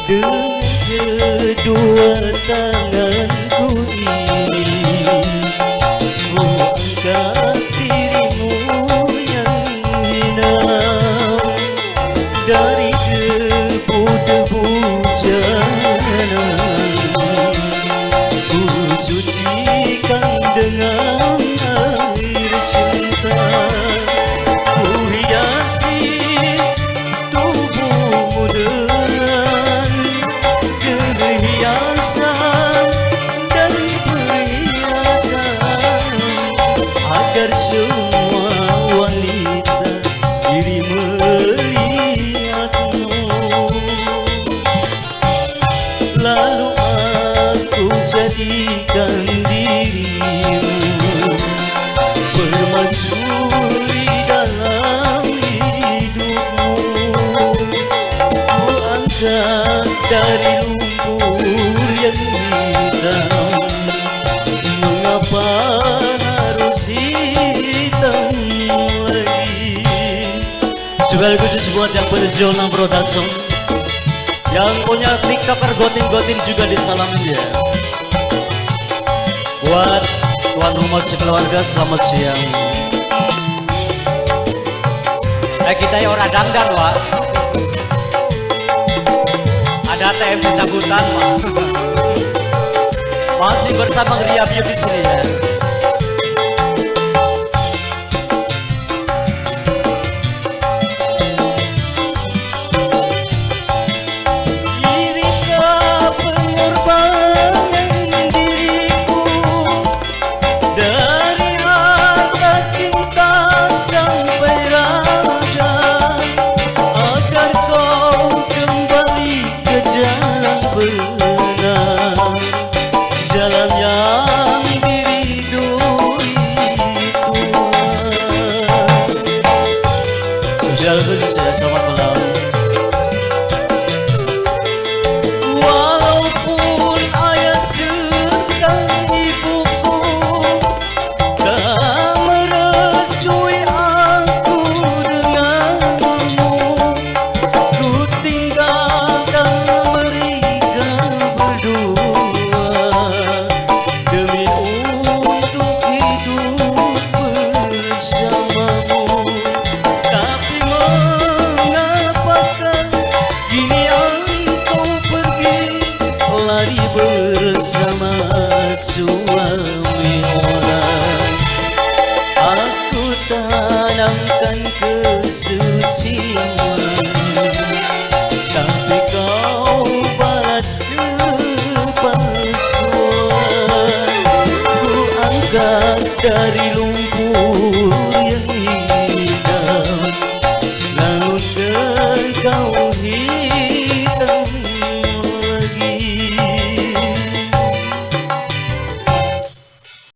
Dengan kedua tanganku ini ku angkat dirimu yang hina dari debu-debu jalanan. Ku sucikan dengan air cinta, ku hiasi tubuhmu dengan perhiasan dan perhiasan, agar semua wanita iri melihatmu. Lalu aku jadikan dirimu permaisuri dalam hidupmu. Ku angkat dari lumpur yang hitam, mengapa harus hitam lagi? Juga khusus buat yang berjualan production, yang punya tiktoker gotin-gotin juga disalamin dia. Buat tuan rumah sekeluarga, selamat siang. Kita ya orang dangdang, Wak. Ada TM cabutan, Wak. Masih bersama Ria Beauty sini ya. Jalan yang diridui Tuhan. Sosial khusus ya, selamat malam. Walaupun ayah sedang ibuku tak merestui aku denganmu, ku tinggalkan mereka berdua demi untuk hidup bersamamu. Tapi mengapakah kini engkau pergi lari bersama suami orang? Aku tanamkan kesucian, tapi kau balas kepalsuan. Ku angkat dari lumpur yang hitam, namun engkau